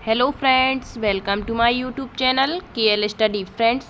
Hello friends, welcome to my YouTube channel KL study. Friends,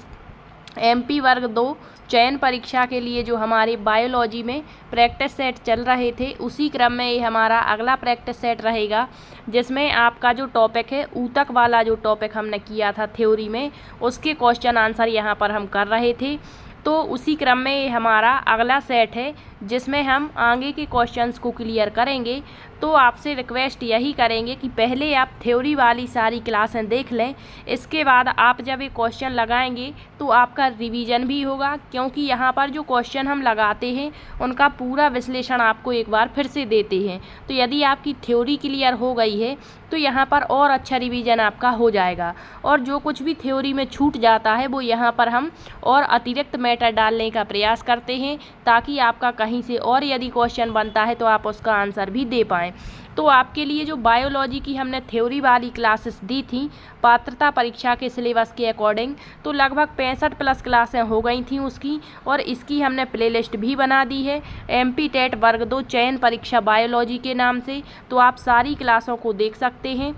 MP वर्ग 2 चयन परीक्षा के लिए जो हमारे बायोलॉजी में प्रैक्टिस सेट चल रहे थे, उसी क्रम में ये हमारा अगला प्रैक्टिस सेट रहेगा, जिसमें आपका जो टॉपिक है ऊतक वाला जो टॉपिक हमने किया था थ्योरी में, उसके क्वेश्चन आंसर यहाँ पर हम कर रहे थे। तो उसी क्रम में ये हमारा अगला सेट है, जिसमें हम आगे के क्वेश्चंस को क्लियर करेंगे। तो आपसे रिक्वेस्ट यही करेंगे कि पहले आप थ्योरी वाली सारी क्लासें देख लें, इसके बाद आप जब ये क्वेश्चन लगाएंगे तो आपका रिवीजन भी होगा, क्योंकि यहाँ पर जो क्वेश्चन हम लगाते हैं उनका पूरा विश्लेषण आपको एक बार फिर से देते हैं। तो यदि आपकी थ्योरी क्लियर हो गई है तो यहाँ पर और अच्छा रिवीजन आपका हो जाएगा, और जो कुछ भी थ्योरी में छूट जाता है वो यहाँ पर हम और अतिरिक्त मैटर डालने का प्रयास करते हैं, ताकि आपका कहीं से और यदि क्वेश्चन बनता है तो आप उसका आंसर भी दे पाएँ। तो आपके लिए जो बायोलॉजी की हमने थ्योरी वाली क्लासेस दी थी पात्रता परीक्षा के सिलेबस के अकॉर्डिंग, तो लगभग 65 प्लस क्लासें हो गई थी उसकी, और इसकी हमने प्लेलिस्ट भी बना दी है एमपी टेट वर्ग 2 चयन परीक्षा बायोलॉजी के नाम से। तो आप सारी क्लासों को देख सकते हैं।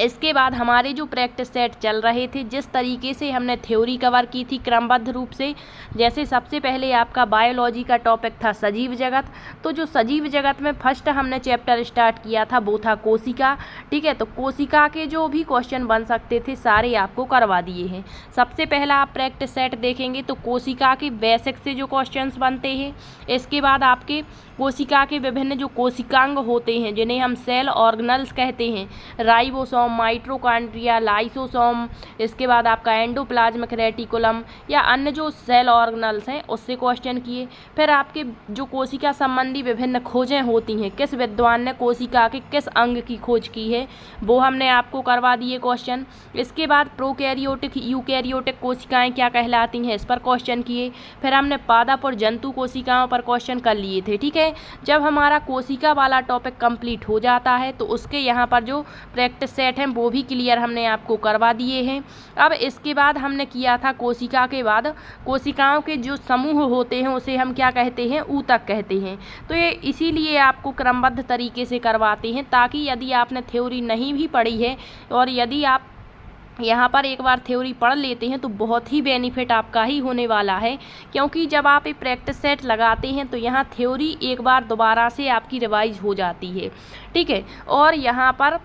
इसके बाद हमारे जो प्रैक्टिस सेट चल रहे थे, जिस तरीके से हमने थ्योरी कवर की थी क्रमबद्ध रूप से, जैसे सबसे पहले आपका बायोलॉजी का टॉपिक था सजीव जगत। तो जो सजीव जगत में फर्स्ट हमने चैप्टर स्टार्ट किया था वो था कोशिका। ठीक है, तो कोशिका के जो भी क्वेश्चन बन सकते थे सारे आपको करवा दिए हैं। सबसे पहला आप प्रैक्टिस सेट देखेंगे तो कोशिका के बेसिक से जो क्वेश्चंस बनते हैं, इसके बाद आपके कोशिका के विभिन्न जो कोशिकांग होते हैं, जिन्हें हम सेल ऑर्गेनल्स कहते हैं, राइबोसोम, माइटोकॉन्ड्रिया, लाइसोसोम, इसके बाद आपका एंडोप्लाज्मिक रेटिकुलम या अन्य जो सेल ऑर्गेनल्स हैं उससे क्वेश्चन किए। फिर आपके जो कोशिका संबंधी विभिन्न खोजें होती हैं, किस विद्वान ने कोशिका के किस अंग की खोज की है, वो हमने आपको करवा दिए क्वेश्चन। इसके बाद प्रोकैरियोटिक यूकैरियोटिक कोशिकाएं क्या कहलाती हैं, इस पर क्वेश्चन किए। फिर हमने पादप और जंतु कोशिकाओं पर क्वेश्चन कर लिए थे। ठीक है, जब हमारा कोशिका वाला टॉपिक कंप्लीट हो जाता है तो उसके यहाँ पर जो प्रैक्टिस सेट हैं वो भी क्लियर हमने आपको करवा दिए हैं। अब इसके बाद हमने किया था कोशिका के बाद कोशिकाओं के जो समूह होते हैं उसे हम क्या कहते हैं, ऊतक कहते हैं। तो ये इसीलिए आपको क्रमबद्ध तरीके से करवाते हैं, ताकि यदि आपने थ्योरी नहीं भी पढ़ी है और यदि आप यहाँ पर एक बार थ्योरी पढ़ लेते हैं तो बहुत ही बेनिफिट आपका ही होने वाला है, क्योंकि जब आप एक प्रैक्टिस सेट लगाते हैं तो यहाँ थ्योरी एक बार दोबारा से आपकी रिवाइज हो जाती है। ठीक है, और यहाँ पर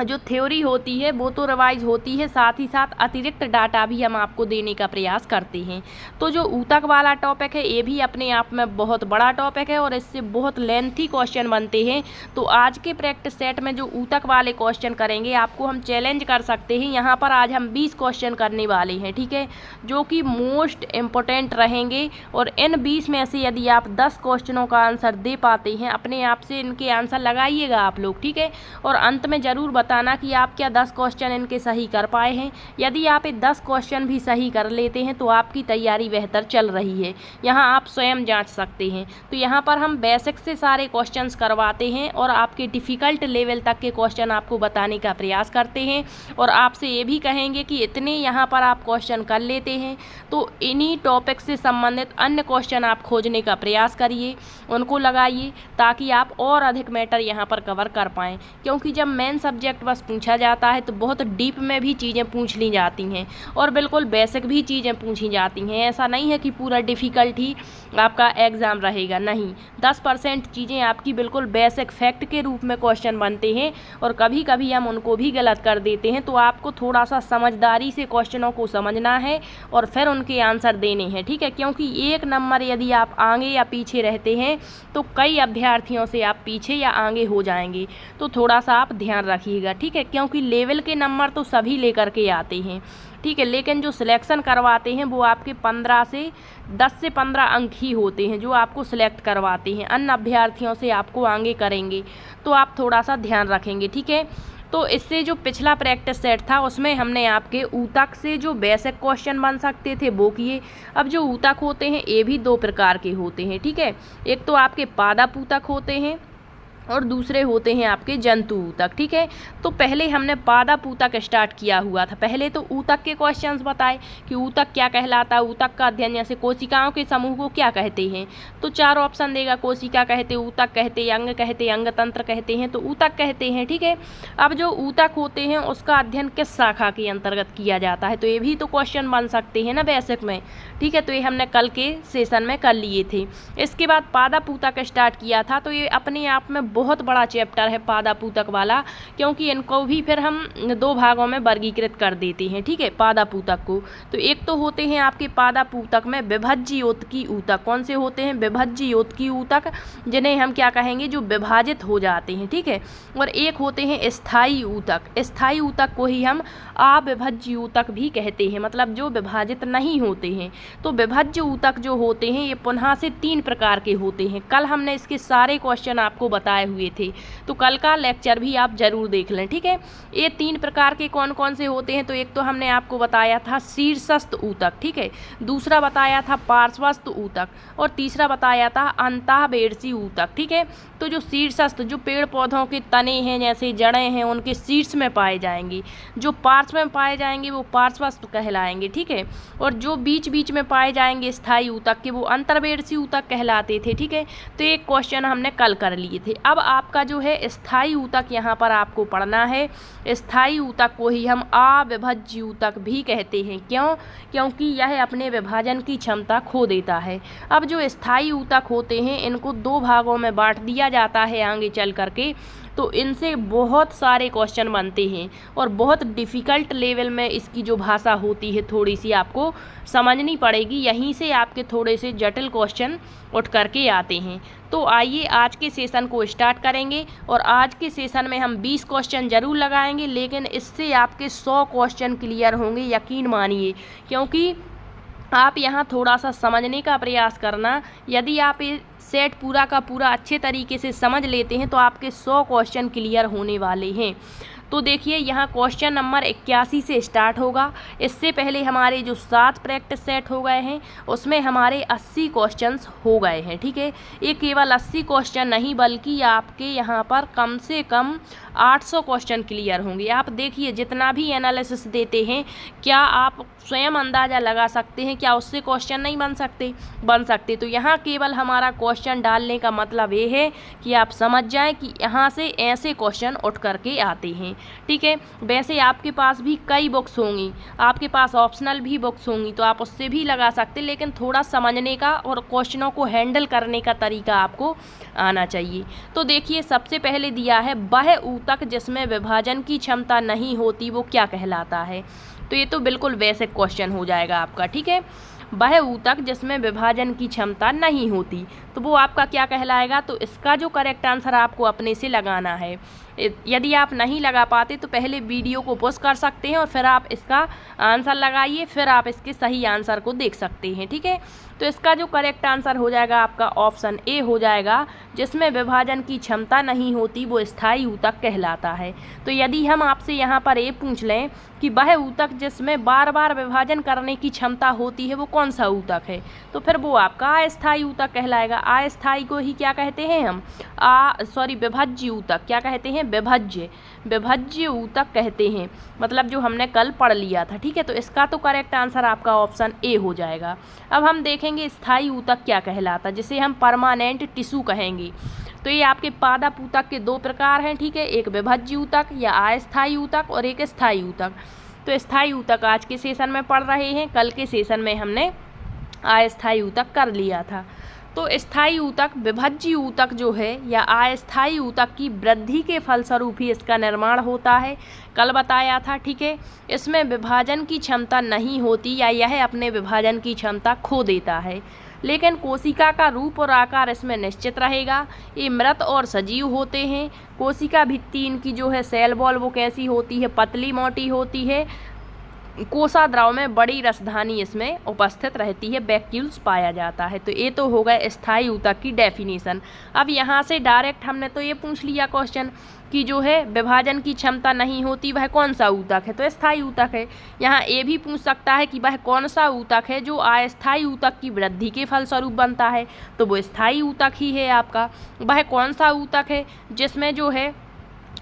जो थ्योरी होती है वो तो रिवाइज होती है, साथ ही साथ अतिरिक्त डाटा भी हम आपको देने का प्रयास करते हैं। तो जो ऊतक वाला टॉपिक है ये भी अपने आप में बहुत बड़ा टॉपिक है और इससे बहुत लेंथी क्वेश्चन बनते हैं। तो आज के प्रैक्टिस सेट में जो ऊतक वाले क्वेश्चन करेंगे, आपको हम चैलेंज कर सकते हैं, यहाँ पर आज हम 20 क्वेश्चन करने वाले हैं। ठीक है, जो कि मोस्ट इम्पोर्टेंट रहेंगे, और इन 20 में से यदि आप 10 क्वेश्चनों का आंसर दे पाते हैं, अपने आप से इनके आंसर लगाइएगा आप लोग। ठीक है, और अंत में ज़रूर बताना कि आप क्या 10 क्वेश्चन इनके सही कर पाए हैं। यदि आप ये 10 क्वेश्चन भी सही कर लेते हैं तो आपकी तैयारी बेहतर चल रही है, यहाँ आप स्वयं जांच सकते हैं। तो यहाँ पर हम बेसिक से सारे क्वेश्चंस करवाते हैं और आपके डिफ़िकल्ट लेवल तक के क्वेश्चन आपको बताने का प्रयास करते हैं, और आपसे ये भी कहेंगे कि इतने यहाँ पर आप क्वेश्चन कर लेते हैं तो इन्हीं टॉपिक से संबंधित अन्य क्वेश्चन आप खोजने का प्रयास करिए, उनको लगाइए, ताकि आप और अधिक मैटर यहाँ पर कवर कर पाएँ। क्योंकि जब मेन सब्जेक्ट बस पूछा जाता है तो बहुत डीप में भी चीज़ें पूछ ली जाती हैं और बिल्कुल बेसिक भी चीज़ें पूछी जाती हैं। ऐसा नहीं है कि पूरा डिफ़िकल्ट ही आपका एग्ज़ाम रहेगा, नहीं, 10% चीज़ें आपकी बिल्कुल बेसिक फैक्ट के रूप में क्वेश्चन बनते हैं, और कभी कभी हम उनको भी गलत कर देते हैं। तो आपको थोड़ा सा समझदारी से क्वेश्चनों को समझना है और फिर उनके आंसर देने हैं। ठीक है, क्योंकि एक नंबर यदि आप आगे या पीछे रहते हैं तो कई अभ्यर्थियों से आप पीछे या आगे हो जाएंगे। तो थोड़ा सा आप ध्यान रखिएगा। ठीक है, क्योंकि लेवल के नंबर तो सभी लेकर के आते हैं। ठीक है, लेकिन जो सिलेक्शन करवाते हैं वो आपके 10 से 15 अंक ही होते हैं जो आपको सिलेक्ट करवाते हैं, अन्य अभ्यर्थियों से आपको आगे करेंगे। तो आप थोड़ा सा ध्यान रखेंगे। ठीक है, तो इससे जो पिछला प्रैक्टिस सेट था उसमें हमने आपके ऊतक से जो बेसिक क्वेश्चन बन सकते थे वो किए। अब जो ऊतक होते हैं ये भी 2 प्रकार के होते हैं। ठीक है, एक तो आपके पादप ऊतक होते हैं और दूसरे होते हैं आपके जंतु ऊतक। ठीक है, तो पहले हमने पादप ऊतक स्टार्ट किया हुआ था। पहले तो ऊतक के क्वेश्चंस बताए कि ऊतक क्या कहलाता है, ऊतक का अध्ययन जैसे कोशिकाओं के समूह को क्या कहते हैं, तो 4 ऑप्शन देगा, कोशिका कहते, ऊतक कहते, अंग कहते, अंग तंत्र कहते हैं, तो ऊतक कहते हैं। ठीक है, अब जो ऊतक होते हैं उसका अध्ययन किस शाखा के अंतर्गत किया जाता है, तो ये भी तो क्वेश्चन बन सकते हैं ना बेसिक में। ठीक है, तो ये हमने कल के सेशन में कर लिए थे। इसके बाद पादप ऊतक स्टार्ट किया था, तो ये अपने आप में बहुत बड़ा चैप्टर है पादप ऊतक वाला, क्योंकि इनको भी फिर हम 2 भागों में वर्गीकृत कर देते हैं। ठीक है, पादप ऊतक को, तो एक तो होते हैं आपके पादप ऊतक में विभज्ययोतकी ऊतक। कौन से होते हैं? विभज्ययोतकी ऊतक, जिन्हें हम क्या कहेंगे, जो विभाजित हो जाते हैं। ठीक है, और एक होते हैं स्थायी ऊतक। स्थायी ऊतक को ही हम अविभज्य ऊतक भी कहते हैं, मतलब जो विभाजित नहीं होते हैं। तो विभज्य ऊतक जो होते हैं ये पुनः से 3 प्रकार के होते हैं। कल हमने इसके सारे क्वेश्चन आपको बताए हुए थे, तो कल का लेक्चर भी आप जरूर देख लें। ठीक है, ये 3 प्रकार के कौन कौन से होते हैं, तो एक तो हमने आपको बताया था शीर्षस्थ ऊतक। ठीक है, दूसरा बताया था पार्श्वस्थ ऊतक, और तीसरा बताया था अंतःवेरसी ऊतक। ठीक है, तो जो शीर्षस्थ, जो पेड़ पौधों के तने हैं जैसे जड़ें हैं, उनके शीर्ष में पाए जाएंगे, जो पार्श्व में पाए जाएंगे वो पार्श्वस्थ कहलाएंगे। ठीक है, और जो बीच बीच में पाए जाएंगे स्थायी ऊतक के, वो अंतर्वेरसी ऊतक कहलाते थे। ठीक है, तो एक क्वेश्चन हमने कल कर लिए थे। अब आपका जो है स्थायी ऊतक यहाँ पर आपको पढ़ना है। स्थायी ऊतक को ही हम अविभज्य ऊतक भी कहते हैं। क्यों? क्योंकि यह अपने विभाजन की क्षमता खो देता है। अब जो स्थायी ऊतक होते हैं इनको 2 भागों में बांट दिया जाता है आगे चल करके, तो इनसे बहुत सारे क्वेश्चन बनते हैं और बहुत डिफ़िकल्ट लेवल में इसकी जो भाषा होती है थोड़ी सी आपको समझनी पड़ेगी। यहीं से आपके थोड़े से जटिल क्वेश्चन उठ करके आते हैं। तो आइए आज के सेशन को स्टार्ट करेंगे, और आज के सेशन में हम 20 क्वेश्चन ज़रूर लगाएंगे, लेकिन इससे आपके 100 क्वेश्चन क्लियर होंगे, यकीन मानिए। क्योंकि आप यहाँ थोड़ा सा समझने का प्रयास करना। यदि आप ये सेट पूरा का पूरा अच्छे तरीके से समझ लेते हैं तो आपके 100 क्वेश्चन क्लियर होने वाले हैं। तो देखिए यहाँ क्वेश्चन नंबर 81 से स्टार्ट होगा। इससे पहले हमारे जो 7 प्रैक्टिस सेट हो गए हैं उसमें हमारे 80 क्वेश्चंस हो गए हैं। ठीक है, ये केवल 80 क्वेश्चन नहीं बल्कि आपके यहाँ पर कम से कम 800 क्वेश्चन क्लियर होंगे। आप देखिए जितना भी एनालिसिस देते हैं, क्या आप स्वयं अंदाज़ा लगा सकते हैं क्या उससे क्वेश्चन नहीं बन सकते। तो यहाँ केवल हमारा क्वेश्चन डालने का मतलब ये है कि आप समझ जाएं कि यहाँ से ऐसे क्वेश्चन उठ करके आते हैं। ठीक है, वैसे आपके पास भी कई बुक्स होंगी, आपके पास ऑप्शनल भी बुक्स होंगी, तो आप उससे भी लगा सकते, लेकिन थोड़ा समझने का और क्वेश्चनों को हैंडल करने का तरीका आपको आना चाहिए। तो देखिए सबसे पहले दिया है वह ऊतक जिसमें विभाजन की क्षमता नहीं होती वो क्या कहलाता है। तो ये तो बिल्कुल बेसिक क्वेश्चन हो जाएगा आपका। ठीक है, वह ऊतक जिसमें विभाजन की क्षमता नहीं होती, तो वो आपका क्या कहलाएगा। तो इसका जो करेक्ट आंसर आपको अपने से लगाना है। यदि आप नहीं लगा पाते तो पहले वीडियो को पॉज कर सकते हैं और फिर आप इसका आंसर लगाइए, फिर आप इसके सही आंसर को देख सकते हैं। ठीक है, तो इसका जो करेक्ट आंसर हो जाएगा आपका ऑप्शन ए हो जाएगा, जिसमें विभाजन की क्षमता नहीं होती वो स्थायी ऊतक कहलाता है। तो यदि हम आपसे यहाँ पर ये पूछ लें कि वह ऊतक जिसमें बार बार विभाजन करने की क्षमता होती है वो कौन सा ऊतक है, तो फिर वो आपका अस्थायी ऊतक कहलाएगा। अस्थायी को ही क्या कहते हैं हम, विभज्य ऊतक क्या कहते हैं, विभज्य ऊतक कहते हैं, मतलब जो हमने कल पढ़ लिया था। ठीक है, तो इसका तो करेक्ट आंसर आपका ऑप्शन ए हो जाएगा। अब हम देखेंगे स्थायी ऊतक क्या कहलाता है, जिसे हम परमानेंट टिश्यू कहेंगे। तो ये आपके पादप ऊतक के 2 प्रकार हैं। ठीक है, एक विभज्य ऊतक या अस्थायी ऊतक और एक स्थायी ऊतक। तो स्थायी ऊतक आज के सेशन में पढ़ रहे हैं, कल के सेशन में हमने अस्थायी ऊतक कर लिया था। तो स्थायी ऊतक, विभज्य ऊतक जो है या अस्थायी ऊतक की वृद्धि के फलस्वरूप ही इसका निर्माण होता है, कल बताया था। ठीक है, इसमें विभाजन की क्षमता नहीं होती या यह अपने विभाजन की क्षमता खो देता है, लेकिन कोशिका का रूप और आकार इसमें निश्चित रहेगा। ये मृत और सजीव होते हैं। कोशिका भित्ति इनकी जो है सेल वॉल वो कैसी होती है, पतली मोटी होती है। कोषाद्रव में बड़ी रसधानी इसमें उपस्थित रहती है, वैक्यूल्स पाया जाता है। तो ये तो हो गए स्थायी ऊतक की डेफिनेशन। अब यहाँ से डायरेक्ट हमने तो ये पूछ लिया क्वेश्चन कि जो है विभाजन की क्षमता नहीं होती वह कौन सा ऊतक है, तो स्थायी ऊतक है। यहाँ ये भी पूछ सकता है कि वह कौन सा ऊतक है जो अस्थायी ऊतक की वृद्धि के फलस्वरूप बनता है, तो वो स्थायी ऊतक ही है आपका। वह कौन सा ऊतक है जिसमें जो है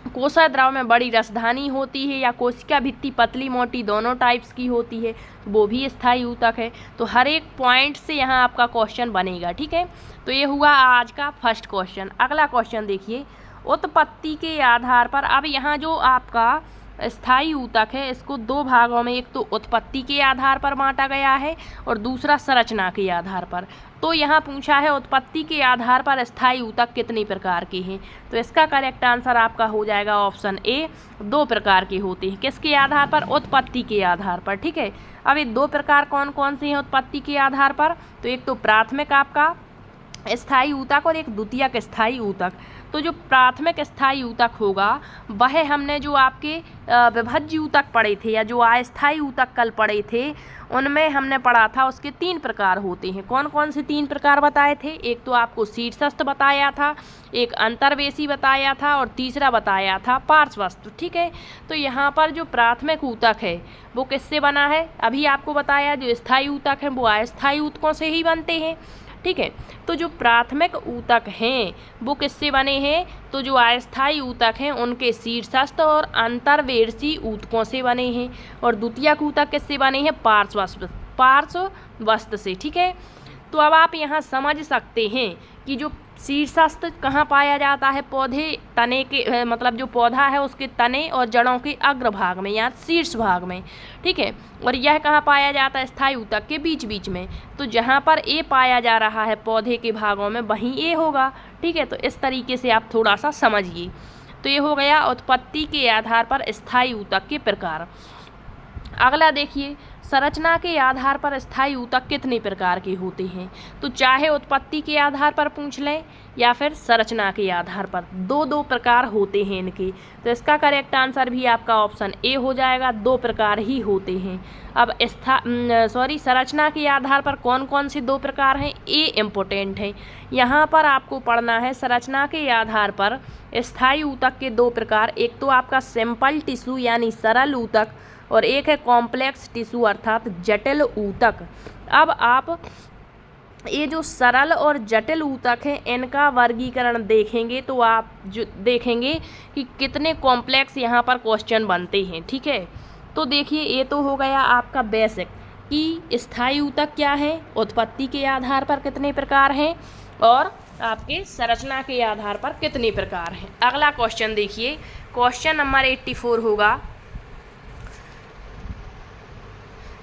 कोषाद्रव में बड़ी रसधानी होती है या कोशिका भित्ति पतली मोटी दोनों टाइप्स की होती है, वो भी स्थायी ऊतक है। तो हर एक पॉइंट से यहाँ आपका क्वेश्चन बनेगा, ठीक है। तो ये हुआ आज का फर्स्ट क्वेश्चन। अगला क्वेश्चन देखिए, उत्पत्ति के आधार पर। अब यहाँ जो आपका स्थायी ऊतक है इसको दो भागों में, एक तो उत्पत्ति के आधार पर बांटा गया है और दूसरा संरचना के आधार पर। तो यहाँ पूछा है उत्पत्ति के आधार पर स्थायी ऊतक कितने प्रकार के हैं, तो इसका करेक्ट आंसर आपका हो जाएगा ऑप्शन ए, 2 प्रकार के होते हैं। किसके आधार पर? उत्पत्ति के आधार पर, ठीक है। अब ये 2 प्रकार कौन कौन से हैं उत्पत्ति के आधार पर? तो एक तो प्राथमिक आपका स्थायी ऊतक और एक द्वितीयक स्थायी ऊतक। तो जो प्राथमिक स्थायी ऊतक होगा वह हमने जो आपके विभज्य ऊतक पढ़े थे या जो अस्थायी ऊतक कल पढ़े थे उनमें हमने पढ़ा था, उसके 3 प्रकार होते हैं। कौन कौन से 3 प्रकार बताए थे? एक तो आपको शीर्षस्थ बताया था, एक अंतर्वेशी बताया था और तीसरा बताया था पार्श्वस्थ, ठीक है। तो यहाँ पर जो प्राथमिक ऊतक है वो किससे बना है? अभी आपको बताया जो स्थायी ऊतक है वो अस्थायी ऊतकों से ही बनते हैं, ठीक है। तो जो प्राथमिक ऊतक हैं वो किससे बने हैं? तो जो अस्थायी ऊतक हैं उनके शीर्षस्थ और अंतर्वेशी ऊतकों से बने हैं। और द्वितीयक ऊतक किससे बने हैं? पार्श्वस्थ से, ठीक है। तो अब आप यहाँ समझ सकते हैं कि जो शीर्षस्थ कहाँ पाया जाता है? पौधे तने के मतलब जो पौधा है उसके तने और जड़ों के अग्रभाग में या शीर्ष भाग में, ठीक है। और यह कहाँ पाया जाता है? स्थायी ऊतक के बीच बीच में। तो जहाँ पर ए पाया जा रहा है पौधे के भागों में वहीं ए होगा, ठीक है। तो इस तरीके से आप थोड़ा सा समझिए। तो ये हो गया उत्पत्ति के आधार पर स्थायी ऊतक के प्रकार। अगला देखिए, संरचना के आधार पर स्थायी ऊतक कितने प्रकार के होते हैं? तो चाहे उत्पत्ति के आधार पर पूछ लें या फिर संरचना के आधार पर, 2 प्रकार होते हैं इनके। तो इसका करेक्ट आंसर भी आपका ऑप्शन ए हो जाएगा, 2 प्रकार ही होते हैं। अब संरचना के आधार पर कौन कौन से 2 प्रकार हैं? ए इम्पोर्टेंट है, यहाँ पर आपको पढ़ना है। संरचना के आधार पर स्थायी ऊतक के 2 प्रकार, एक तो आपका सिंपल टिश्यू यानी सरल ऊतक और एक है कॉम्प्लेक्स टिश्यू अर्थात जटिल ऊतक। अब आप ये जो सरल और जटिल ऊतक हैं इनका वर्गीकरण देखेंगे तो आप जो देखेंगे कि कितने कॉम्प्लेक्स यहाँ पर क्वेश्चन बनते हैं, ठीक है। तो देखिए, ये तो हो गया आपका बेसिक कि स्थायी ऊतक क्या है, उत्पत्ति के आधार पर कितने प्रकार हैं और आपके संरचना के आधार पर कितने प्रकार हैं। अगला क्वेश्चन देखिए, क्वेश्चन नंबर 84 होगा,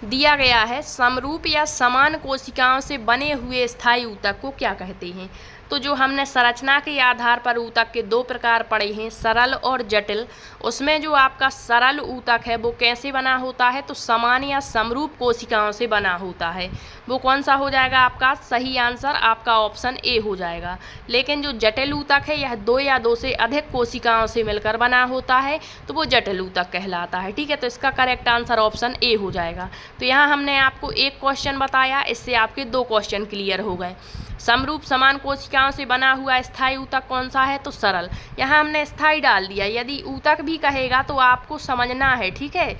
दिया गया है समरूप या समान कोशिकाओं से बने हुए स्थायी ऊतक को क्या कहते हैं? तो जो हमने संरचना के आधार पर ऊतक के 2 प्रकार पढ़े हैं, सरल और जटिल, उसमें जो आपका सरल ऊतक है वो कैसे बना होता है? तो समान या समरूप कोशिकाओं से बना होता है। वो कौन सा हो जाएगा आपका? सही आंसर आपका ऑप्शन ए हो जाएगा। लेकिन जो जटिल ऊतक है यह 2 या 2 से अधिक कोशिकाओं से मिलकर बना होता है, तो वो जटिल ऊतक कहलाता है, ठीक है। तो इसका करेक्ट आंसर ऑप्शन ए हो जाएगा। तो यहाँ हमने आपको एक क्वेश्चन बताया, इससे आपके 2 क्वेश्चन क्लियर हो गए। समरूप समान कोशिकाओं से बना हुआ स्थायी ऊतक कौन सा है? तो सरल। यहाँ हमने स्थायी डाल दिया, यदि ऊतक भी कहेगा तो आपको समझना है, ठीक है।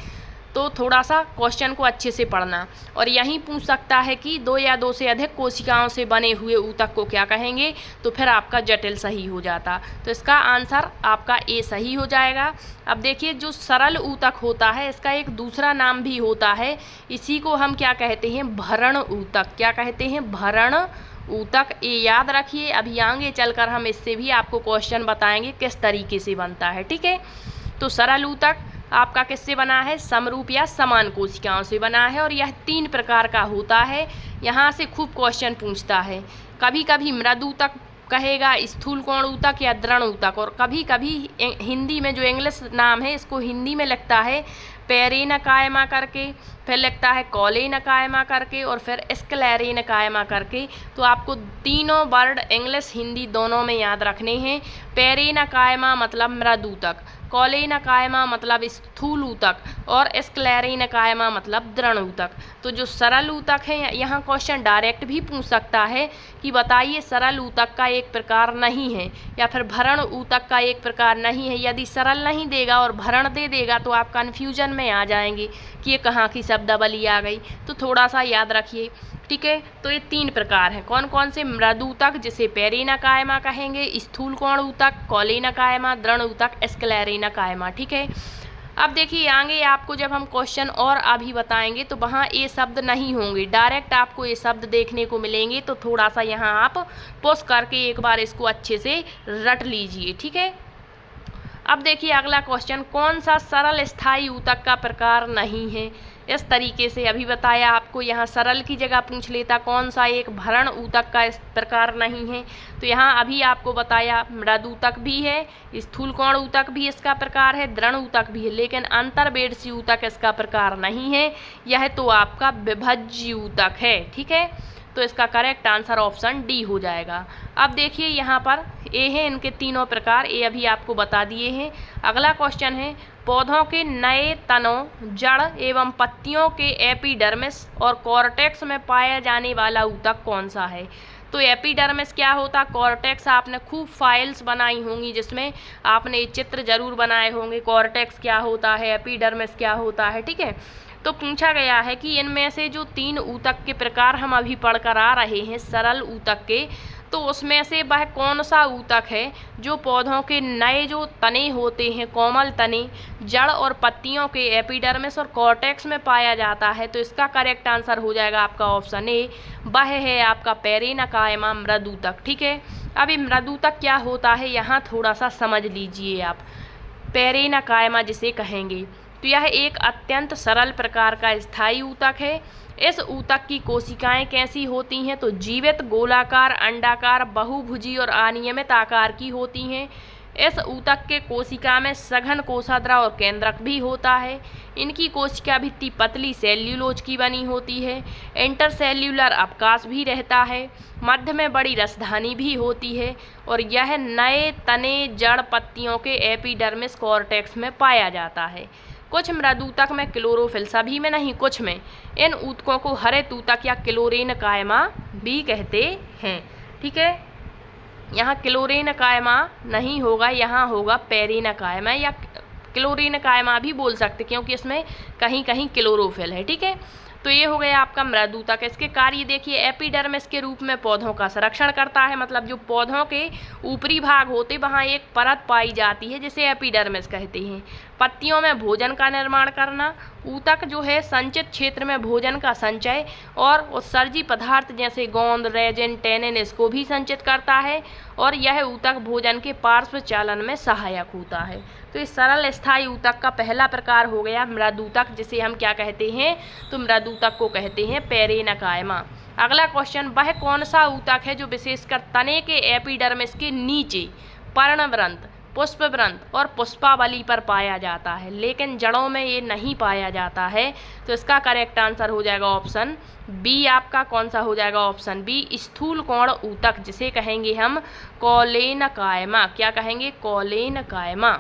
तो थोड़ा सा क्वेश्चन को अच्छे से पढ़ना। और यहीं पूछ सकता है कि 2 या 2 से अधिक कोशिकाओं से बने हुए ऊतक को क्या कहेंगे, तो फिर आपका जटिल सही हो जाता। तो इसका आंसर आपका ए सही हो जाएगा। अब देखिए, जो सरल ऊतक होता है इसका एक दूसरा नाम भी होता है, इसी को हम क्या कहते हैं? भरण ऊतक। क्या कहते हैं? भरण ऊतक। ये याद रखिए, अभी आगे चलकर हम इससे भी आपको क्वेश्चन बताएंगे किस तरीके से बनता है, ठीक है। तो सरल ऊतक आपका किससे बना है? समरूप या समान कोशिकाओं से बना है और यह 3 प्रकार का होता है। यहाँ से खूब क्वेश्चन पूछता है, कभी कभी मृद ऊतक कहेगा, स्थूल कोण ऊतक या दृढ़ ऊतक, और कभी कभी हिंदी में जो इंग्लिश नाम है इसको हिंदी में लगता है पेरेना कायमा करके, फिर लगता है कॉलेना कायमा करके और फिर स्क्लेरेना कायमा करके। तो आपको तीनों वर्ड इंग्लिश हिंदी दोनों में याद रखने हैं। पेरेना कायमा मतलब मृद ऊतक, कॉलेनकायमा मतलब स्थूल ऊतक, और स्क्लेरेनकायमा मतलब दृढ़ ऊतक। तो जो सरल ऊतक है, यहाँ क्वेश्चन डायरेक्ट भी पूछ सकता है कि बताइए सरल ऊतक का एक प्रकार नहीं है या फिर भरण ऊतक का एक प्रकार नहीं है। यदि सरल नहीं देगा और भरण दे देगा तो आप कन्फ्यूजन में आ जाएंगे कि ये कहाँ की शब्दावली आ गई। तो थोड़ा सा याद रखिए, ठीक है। तो ये 3 प्रकार हैं, कौन कौन से? मृदु ऊतक जिसे पेरिनकायमा कहेंगे, स्थूल कोण ऊतक कॉलेनकायमा, दृढ़ ऊतक स्क्लेरेनकायमा, ठीक है। अब देखिए आगे आपको जब हम क्वेश्चन और अभी बताएंगे तो वहाँ ये शब्द नहीं होंगे, डायरेक्ट आपको ये शब्द देखने को मिलेंगे। तो थोड़ा सा यहाँ आप पॉज करके एक बार इसको अच्छे से रट लीजिए, ठीक है। अब देखिए अगला क्वेश्चन, कौन सा सरल स्थायी ऊतक का प्रकार नहीं है? इस तरीके से अभी बताया आपको, यहाँ सरल की जगह पूछ लेता कौन सा एक भरण ऊतक का इस प्रकार नहीं है। तो यहाँ अभी आपको बताया मृदु ऊतक भी है, स्थूल कोण ऊतक भी इसका प्रकार है, दृढ़ ऊतक भी है, लेकिन अंतर्वेदसी ऊतक इसका प्रकार नहीं है। यह तो आपका विभज्य ऊतक है, ठीक है। तो इसका करेक्ट आंसर ऑप्शन डी हो जाएगा। अब देखिए यहाँ पर ये है इनके तीनों प्रकार, ये अभी आपको बता दिए हैं। अगला क्वेश्चन है, पौधों के नए तनों, जड़ एवं पत्तियों के एपिडर्मिस और कॉर्टेक्स में पाया जाने वाला ऊतक कौन सा है? तो एपिडर्मिस क्या होता, कॉर्टेक्स आपने खूब फाइल्स बनाई होंगी जिसमें आपने चित्र जरूर बनाए होंगे, कॉर्टेक्स क्या होता है, एपिडर्मिस क्या होता है, ठीक है। तो पूछा गया है कि इनमें से जो 3 ऊतक के प्रकार हम अभी पढ़कर आ रहे हैं सरल ऊतक के, तो उसमें से वह कौन सा ऊतक है जो पौधों के नए जो तने होते हैं, कोमल तने, जड़ और पत्तियों के एपिडर्मिस और कॉर्टेक्स में पाया जाता है? तो इसका करेक्ट आंसर हो जाएगा आपका ऑप्शन ए, वह है आपका पेरिनकायमा मृदु ऊतक, ठीक है। अब ये मृदु ऊतक क्या होता है यहाँ थोड़ा सा समझ लीजिए आप। पेरिनकायमा जिसे कहेंगे, तो यह एक अत्यंत सरल प्रकार का स्थायी ऊतक है। इस ऊतक की कोशिकाएं कैसी होती हैं? तो जीवित, गोलाकार, अंडाकार, बहुभुजी और अनियमित आकार की होती हैं। इस ऊतक के कोशिका में सघन कोशाग्र और केंद्रक भी होता है। इनकी कोशिका भित्ति पतली सेल्यूलोज की बनी होती है। इंटरसेल्यूलर अवकाश भी रहता है। मध्य में बड़ी रसधानी भी होती है और यह नए तने, जड़, पत्तियों के एपिडर्मिस कॉर्टेक्स में पाया जाता है। कुछ मृदु ऊतक में क्लोरोफिल, सभी में नहीं, कुछ में। इन ऊतकों को हरित ऊतक या क्लोरेनकायमा भी कहते हैं, ठीक है। यहाँ क्लोरेनकायमा नहीं होगा, यहाँ होगा पेरिनकायमा या क्लोरेनकायमा भी बोल सकते क्योंकि इसमें कहीं कहीं क्लोरोफिल है, ठीक है। तो ये हो गया आपका मृदु ऊतक। इसके कार्य देखिए, एपिडर्मिस के रूप में पौधों का संरक्षण करता है, मतलब जो पौधों के ऊपरी भाग होते वहाँ एक परत पाई जाती है जिसे एपिडर्मिस कहते हैं। पत्तियों में भोजन का निर्माण करना, ऊतक जो है संचित क्षेत्र में भोजन का संचय और उत्सर्जी पदार्थ जैसे गोंद, रेजिन, टैनिन इसको भी संचित करता है और यह ऊतक भोजन के पार्श्व चालन में सहायक होता है। तो इस सरल स्थायी ऊतक का पहला प्रकार हो गया मृदु ऊतक, जिसे हम क्या कहते हैं? तो मृदु ऊतक को कहते हैं पेरिनकायमा। अगला क्वेश्चन, वह कौन सा ऊतक है जो विशेषकर तने के एपिडर्मिस के नीचे पर्णवृंत, पुष्पवृंत और पुष्पावली पर पाया जाता है लेकिन जड़ों में ये नहीं पाया जाता है? तो इसका करेक्ट आंसर हो जाएगा ऑप्शन बी। आपका कौन सा हो जाएगा? ऑप्शन बी, स्थूल कोण ऊतक जिसे कहेंगे हम कॉलेनकायमा। क्या कहेंगे? कॉलेनकायमा,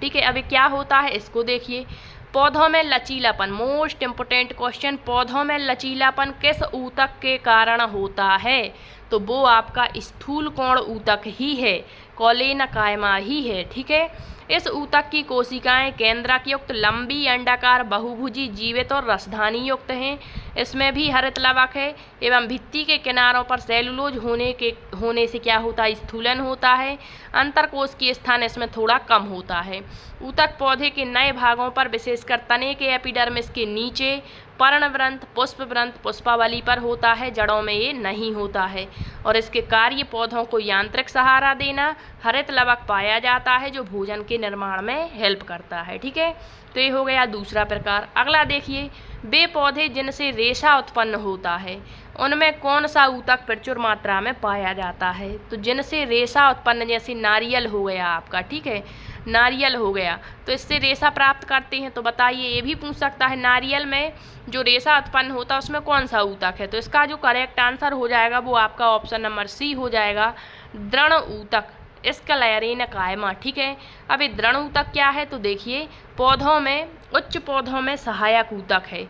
ठीक है। अभी क्या होता है इसको देखिए। पौधों में लचीलापन, मोस्ट इम्पोर्टेंट क्वेश्चन, पौधों में लचीलापन किस ऊतक के कारण होता है? तो वो आपका स्थूल कोण ऊतक ही है, कॉलेनकायमा ही है, ठीक है। इस ऊतक की कोशिकाएं केंद्रक युक्त, लंबी, अंडाकार, बहुभुजी, जीवित और रसधानी युक्त हैं। इसमें भी हरित लवक है एवं भित्ति के किनारों पर सेलुलोज होने से क्या होता है? स्थूलन होता है। अंतरकोश की स्थान इसमें थोड़ा कम होता है। ऊतक पौधे के नए भागों पर विशेषकर तने के एपिडर्मिस के नीचे पर्णवृंत, पुष्पवृंत, पुष्पावली पर होता है, जड़ों में ये नहीं होता है। और इसके कार्य पौधों को यांत्रिक सहारा देना, हरित लवक पाया जाता है जो भोजन के निर्माण में हेल्प करता है, ठीक है। तो ये हो गया दूसरा प्रकार। अगला देखिए, वे पौधे जिनसे रेशा उत्पन्न होता है उनमें कौन सा ऊतक प्रचुर मात्रा में पाया जाता है? तो जिनसे रेशा उत्पन्न, जैसे नारियल हो गया आपका, ठीक है, नारियल हो गया तो इससे रेशा प्राप्त करते हैं। तो बताइए, ये भी पूछ सकता है नारियल में जो रेशा उत्पन्न होता है उसमें कौन सा ऊतक है? तो इसका जो करेक्ट आंसर हो जाएगा वो आपका ऑप्शन नंबर सी हो जाएगा, दृढ़ ऊतक स्क्लेरेना कायमा, ठीक है। अब ये दृढ़ ऊतक क्या है, तो देखिए पौधों में, उच्च पौधों में सहायक ऊतक है।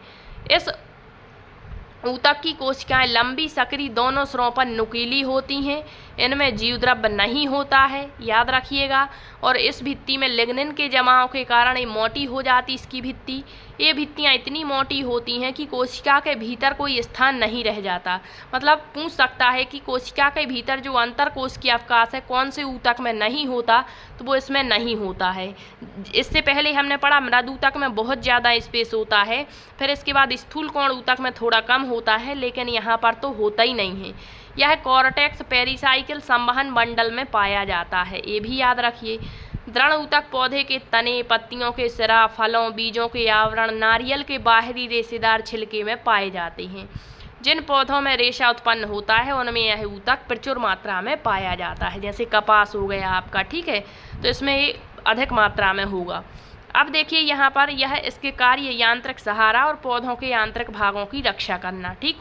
इस ऊतक की कोशिकाएं लंबी, सक्रिय, दोनों सिरों पर नुकीली होती हैं। इनमें जीवद्रव्य नहीं होता है, याद रखिएगा। और इस भित्ति में लिग्निन के जमाव के कारण ये मोटी हो जाती इसकी भित्ति। ये भित्तियाँ इतनी मोटी होती हैं कि कोशिका के भीतर कोई स्थान नहीं रह जाता। मतलब पूछ सकता है कि कोशिका के भीतर जो अंतर कोशिकीय अवकाश है कौन से ऊतक में नहीं होता, तो वो इसमें नहीं होता है। इससे पहले हमने पढ़ा मृद ऊतक में बहुत ज़्यादा स्पेस होता है, फिर इसके बाद स्थूल कोण ऊतक में थोड़ा कम होता है, लेकिन यहाँ पर तो होता ही नहीं है। यह कॉर्टेक्स पेरिसाइकिल संवहन बंडल में पाया जाता है, ये भी याद रखिए। दृढ़ ऊतक पौधे के तने, पत्तियों के सिरा, फलों, बीजों के आवरण, नारियल के बाहरी रेशेदार छिलके में पाए जाते हैं। जिन पौधों में रेशा उत्पन्न होता है उनमें यह ऊतक प्रचुर मात्रा में पाया जाता है। जैसे कपास हो गया आपका, ठीक है, तो इसमें ये अधिक मात्रा में होगा। अब देखिए यहाँ पर यह इसके कार्य यांत्रिक सहारा और पौधों के यांत्रिक भागों की रक्षा करना, ठीक।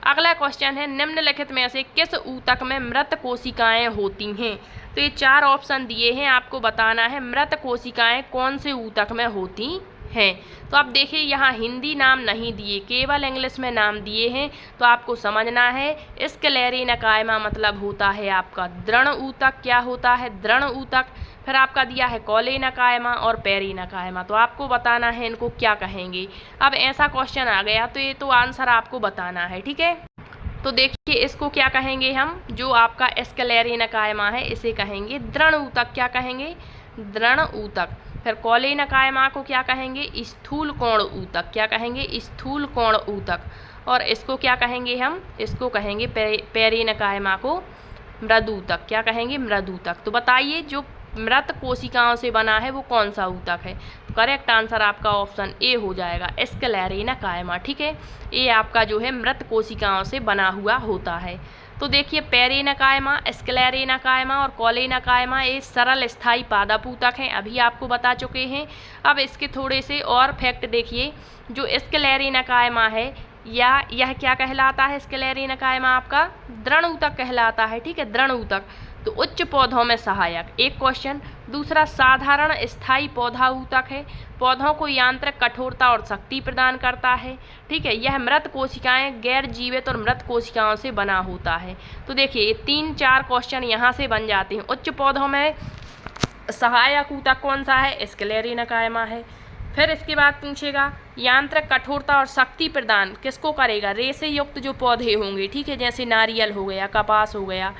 अगला क्वेश्चन है, निम्नलिखित में से किस ऊतक में मृत कोशिकाएं होती हैं। तो ये 4 ऑप्शन दिए हैं, आपको बताना है मृत कोशिकाएं कौन से ऊतक में होती हैं। तो आप देखिए यहाँ हिंदी नाम नहीं दिए, केवल इंग्लिश में नाम दिए हैं। तो आपको समझना है स्क्लेरेना कायमा मतलब होता है आपका दृढ़ ऊतक। क्या होता है? दृढ़ ऊतक। फिर आपका दिया है कॉलेना कायमा और पेरिना कायमा। तो आपको बताना है इनको क्या कहेंगे। अब ऐसा क्वेश्चन आ गया तो ये तो आंसर आपको बताना है, ठीक है। तो देखिए इसको क्या कहेंगे हम, जो आपका स्क्लेरेना कायमा है इसे कहेंगे दृढ़ ऊतक। क्या कहेंगे? दृढ़ ऊतक। फिर कॉलेना कायमा को क्या कहेंगे? स्थूल कोण ऊतक। क्या कहेंगे? स्थूल कोण ऊतक। और इसको क्या कहेंगे हम? इसको कहेंगे पेरिना कायमा को मृद ऊतक। क्या कहेंगे? मृद ऊतक। तो बताइए जो मृत कोशिकाओं से बना है वो कौन सा ऊतक है? तो करेक्ट आंसर आपका ऑप्शन ए हो जाएगा, स्क्लेरेना कायमा, ठीक है। ये आपका जो है मृत कोशिकाओं से बना हुआ होता है। तो देखिए पेरिना कायमा, स्क्लेरेना कायमा और कॉलेना कायमा ये सरल स्थायी पादप ऊतक हैं, अभी आपको बता चुके हैं। अब इसके थोड़े से और फैक्ट देखिए। जो स्क्लेरेना कायमा है या यह क्या कहलाता है? स्क्लेरेना कायमा आपका दृढ़ ऊतक कहलाता है, ठीक है, दृढ़ ऊतक। तो उच्च पौधों में सहायक, एक क्वेश्चन। दूसरा साधारण स्थायी पौधा ऊतक है, पौधों को यांत्रिक कठोरता और शक्ति प्रदान करता है, ठीक है। यह मृत कोशिकाएं, गैर जीवित और मृत कोशिकाओं से बना होता है। तो देखिए ये 3-4 क्वेश्चन यहाँ से बन जाते हैं। उच्च पौधों में सहायक ऊतक कौन सा है? स्क्लेरेना कायमा है। फिर इसके बाद पूछेगा यांत्रिक कठोरता और शक्ति प्रदान किसको करेगा? रेशे युक्त जो पौधे होंगे, ठीक है, जैसे नारियल हो गया, कपास हो गया,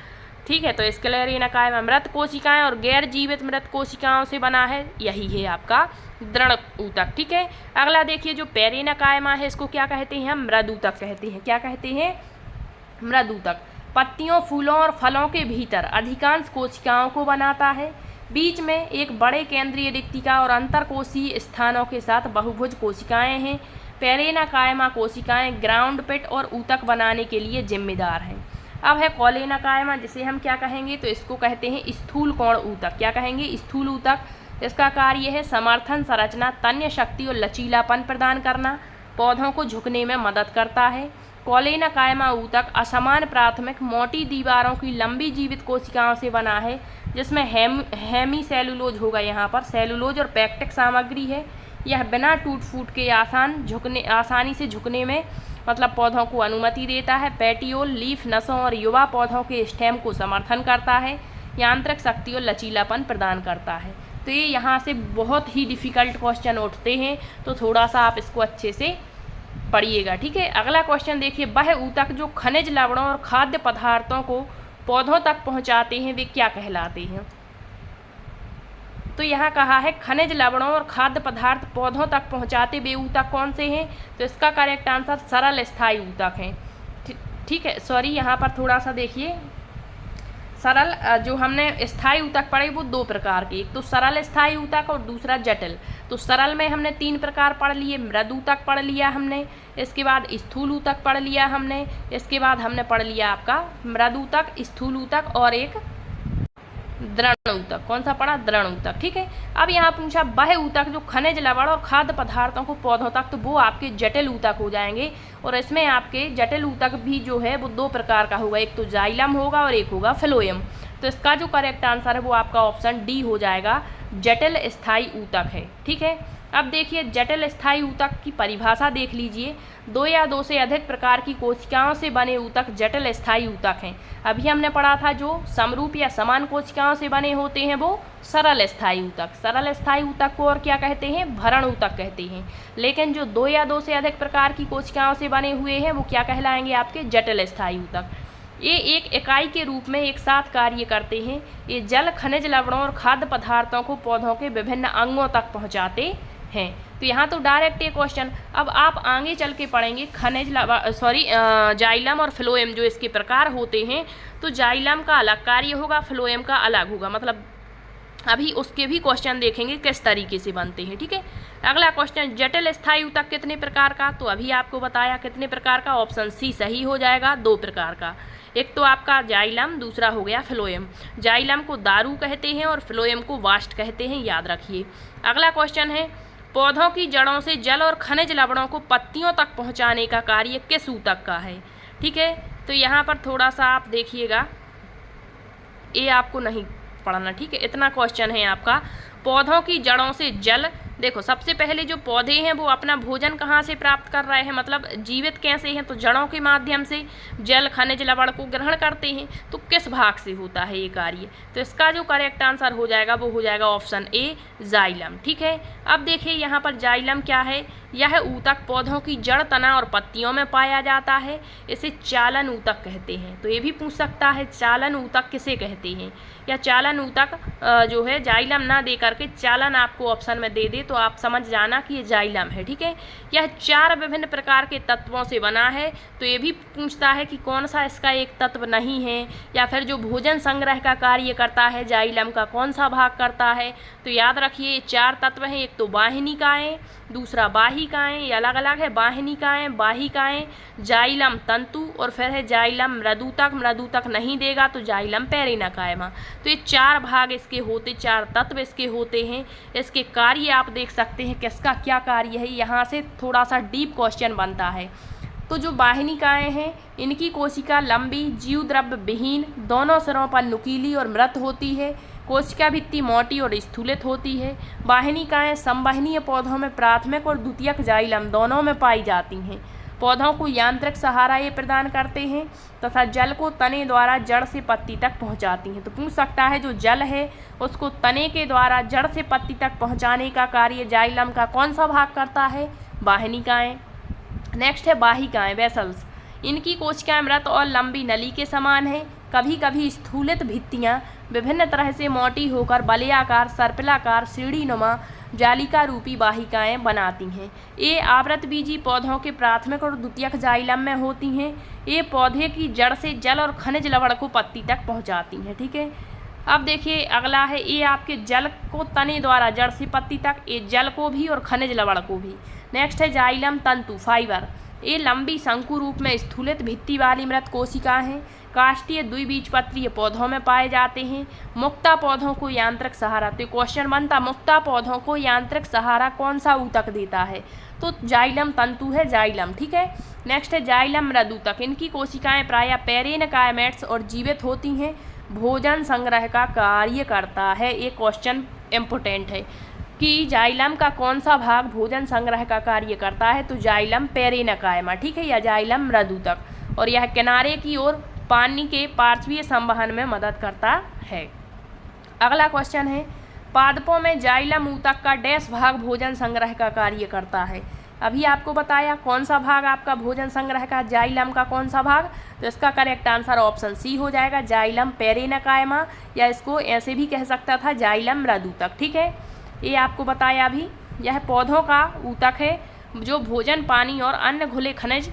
ठीक है। तो स्क्लेरेना कायमा मृत कोशिकाएं और गैर जीवित मृत कोशिकाओं से बना है, यही है आपका दृढ़ ऊतक, ठीक है। अगला देखिए जो पेरिना कायमा है इसको क्या कहते हैं? हम मृद ऊतक कहते हैं। क्या कहते हैं? मृद ऊतक। पत्तियों, फूलों और फलों के भीतर अधिकांश कोशिकाओं को बनाता है। बीच में एक बड़े केंद्रीय रिक्तिका और अंतरकोशीय स्थानों के साथ बहुभुज कोशिकाएं हैं। पेरिना कायमा कोशिकाएं ग्राउंड पिट और ऊतक बनाने के लिए जिम्मेदार हैं। अब है कॉलेना कायमा, जिसे हम क्या कहेंगे? तो इसको कहते हैं स्थूल कोण ऊतक। क्या कहेंगे? स्थूल ऊतक। इसका कार्य है समर्थन, संरचना, तन्य शक्ति और लचीलापन प्रदान करना, पौधों को झुकने में मदद करता है। कॉलेना कायमा ऊतक असमान प्राथमिक मोटी दीवारों की लंबी जीवित कोशिकाओं से बना है, जिसमें हेमी सेलुलोज होगा, यहाँ पर सेलुलोज और पैक्टिक सामग्री है। यह बिना टूट फूट के आसानी से झुकने में मतलब पौधों को अनुमति देता है। पेटियोल, लीफ, नसों और युवा पौधों के स्टेम को समर्थन करता है। यांत्रिक शक्ति और लचीलापन प्रदान करता है। तो ये यहाँ से बहुत ही डिफ़िकल्ट क्वेश्चन उठते हैं, तो थोड़ा सा आप इसको अच्छे से पढ़िएगा, ठीक है। अगला क्वेश्चन देखिए, वह ऊतक जो खनिज लवणों और खाद्य पदार्थों को पौधों तक पहुँचाते हैं वे क्या कहलाते हैं? तो यहाँ कहा है खनिज लवणों और खाद्य पदार्थ पौधों तक पहुँचाते वे ऊतक कौन से हैं? तो इसका करेक्ट आंसर सरल स्थायी ऊतक हैं, ठीक है। सॉरी, यहाँ पर थोड़ा सा देखिए, सरल जो हमने स्थायी ऊतक पढ़े वो 2 प्रकार के, एक तो सरल स्थायी ऊतक और दूसरा जटिल। तो सरल में हमने 3 प्रकार पढ़ लिए, मृद ऊतक पढ़ लिया हमने, इसके बाद स्थूल ऊतक पढ़ लिया हमने, इसके बाद हमने पढ़ लिया आपका मृद ऊतक, स्थूल ऊतक और एक दृढ़ ऊतक। कौन सा पढ़ा? दृढ़ ऊतक, ठीक है। अब यहाँ पूछा वह ऊतक जो खनिज लवण और खाद्य पदार्थों को पौधों तक, तो वो आपके जटिल ऊतक हो जाएंगे। और इसमें आपके जटिल ऊतक भी जो है वो 2 प्रकार का होगा, एक तो जाइलम होगा और एक होगा फ्लोएम। तो इसका जो करेक्ट आंसर है वो आपका ऑप्शन डी हो जाएगा, जटिल स्थायी ऊतक है। ठीक है, अब देखिए जटिल स्थायी ऊतक की परिभाषा देख लीजिए। दो या दो से अधिक प्रकार की कोशिकाओं से बने ऊतक जटिल स्थायी ऊतक हैं। अभी हमने पढ़ा था जो समरूप या समान कोशिकाओं से बने होते हैं वो सरल स्थायी ऊतक। सरल स्थायी ऊतक को और क्या कहते हैं? भरण ऊतक कहते हैं। लेकिन जो दो या दो से अधिक प्रकार की कोशिकाओं से बने हुए हैं वो क्या कहलाएंगे? आपके जटिल स्थायी ऊतक। ये एक इकाई के रूप में एक साथ कार्य करते हैं। ये जल, खनिज, लवणों और खाद्य पदार्थों को पौधों के विभिन्न अंगों तक पहुंचाते हैं। तो यहाँ तो डायरेक्ट ये क्वेश्चन। अब आप आगे चल के पढ़ेंगे खनिज जाइलम और फ्लोएम जो इसके प्रकार होते हैं। तो जाइलम का अलग कार्य होगा, फ्लोएम का अलग होगा, मतलब अभी उसके भी क्वेश्चन देखेंगे किस तरीके से बनते हैं। ठीक है, अगला क्वेश्चन, जटिल स्थायी ऊतक कितने प्रकार का? तो अभी आपको बताया कितने प्रकार का, ऑप्शन सी सही हो जाएगा, 2 प्रकार का। एक तो आपका जाइलम, दूसरा हो गया फ्लोएम। जाइलम को दारू कहते हैं और फ्लोएम को वाष्ट कहते हैं, याद रखिए। अगला क्वेश्चन है, पौधों की जड़ों से जल और खनिज लवणों को पत्तियों तक पहुंचाने का कार्य किस ऊतक का है? ठीक है, तो यहाँ पर थोड़ा सा आप देखिएगा, ये आपको नहीं पढ़ना। ठीक है, इतना क्वेश्चन है आपका। पौधों की जड़ों से जल, देखो सबसे पहले जो पौधे हैं वो अपना भोजन कहाँ से प्राप्त कर रहे हैं, मतलब जीवित कैसे हैं? तो जड़ों के माध्यम से जल, खनिज, लवण को ग्रहण करते हैं। तो किस भाग से होता है ये कार्य? तो इसका जो करेक्ट आंसर हो जाएगा वो हो जाएगा ऑप्शन ए, जाइलम। ठीक है, अब देखिए यहाँ पर जाइलम क्या है? यह ऊतक पौधों की जड़, तना और पत्तियों में पाया जाता है। इसे चालन ऊतक कहते हैं। तो ये भी पूछ सकता है चालन ऊतक किसे कहते हैं, या चालन ऊतक जो है जाइलम ना दे करके चालन आपको ऑप्शन में दे दे तो आप समझ जाना कि ये जाइलम है। ठीक है, यह 4 विभिन्न प्रकार के तत्वों से बना है। तो ये भी पूछता है कि कौन सा इसका एक तत्व नहीं है, या फिर जो भोजन संग्रह का कार्य करता है जाइलम का कौन सा भाग करता है? तो याद रखिए ये 4 तत्व हैं। एक तो वाहिनिकाएँ, दूसरा बाहिकाएँ, ये अलग अलग है, वाहिनिकाएँ, बाहिकाएँ, जाइलम तंतु, और फिर है जाइलम मृदूतक। मृदूतक नहीं देगा तो जाइलम पेरिनकाइमा। तो ये 4 भाग इसके होते, 4 तत्व इसके होते हैं। इसके कार्य आप देख सकते हैं किसका क्या कार्य है, यहाँ से थोड़ा सा डीप क्वेश्चन बनता है। तो जो वाहिनिकाएँ हैं इनकी कोशिका लंबी, जीव द्रव्य विहीन, दोनों सिरों पर नुकीली और मृत होती है। कोशिका भित्ति मोटी और स्थूलित होती है। वाहिनिकाएँ संवहनीय पौधों में प्राथमिक और द्वितीयक जाइलम दोनों में पाई जाती हैं। पौधों को यांत्रिक सहारा ये प्रदान करते हैं तथा जल को तने द्वारा जड़ से पत्ती तक पहुंचाती हैं। तो पूछ सकता है जो जल है उसको तने के द्वारा जड़ से पत्ती तक पहुंचाने का कार्य जाइलम का कौन सा भाग करता है? वाहिनिकाएँ। नेक्स्ट है बाहिकाएँ, वेसल्स। इनकी कोशिकाएँ मृत और लंबी नली के समान हैं। कभी कभी स्थूलित भित्तियाँ विभिन्न तरह से मोटी होकर बलेआकार, सर्पिलाकार, सीढ़ीनुमा जालिका रूपी वाहिकाएँ बनाती हैं। ये आवृतबीजी पौधों के प्राथमिक और द्वितीयक जाइलम में होती हैं। ये पौधे की जड़ से जल और खनिज लवण को पत्ती तक पहुंचाती हैं। ठीक है, अब देखिए अगला है, ये आपके जल को तने द्वारा जड़ से पत्ती तक, ये जल को भी और खनिज लवण को भी। नेक्स्ट है जाइलम तंतु, फाइबर। ये लंबी शंकु रूप में स्थूलित भित्ति वाली मृत कोशिकाएं हैं। काष्ठीय द्विबीजपत्रीय पौधों में पाए जाते हैं। मुक्ता पौधों को यांत्रिक सहारा, तो क्वेश्चन बनता मुक्ता पौधों को यांत्रिक सहारा कौन सा ऊतक देता है? तो जाइलम तंतु है, जाइलम। ठीक है, नेक्स्ट है जाइलम मृदूतक। इनकी कोशिकाएं प्रायः पेरेनकाइमेट्स और जीवित होती हैं। भोजन संग्रह का कार्य करता है। ये क्वेश्चन इम्पोर्टेंट है कि जाइलम का कौन सा भाग भोजन संग्रह का कार्य करता है? तो जाइलम पेरेनकाइमा। ठीक है, या जाइलम मृदूतक। और यह किनारे की ओर पानी के पार्श्वीय संवहन में मदद करता है। अगला क्वेश्चन है, पादपों में जाइलम ऊतक का डैश भाग भोजन संग्रह का कार्य करता है? अभी आपको बताया कौन सा भाग आपका भोजन संग्रह का, जाइलम का कौन सा भाग? तो इसका करेक्ट आंसर ऑप्शन सी हो जाएगा, जाइलम पेरेनकाइमा, या इसको ऐसे भी कह सकता था जाइलम मृदूतक। ठीक है, ये आपको बताया अभी। यह पौधों का ऊतक है जो भोजन, पानी और अन्य घुले खनिज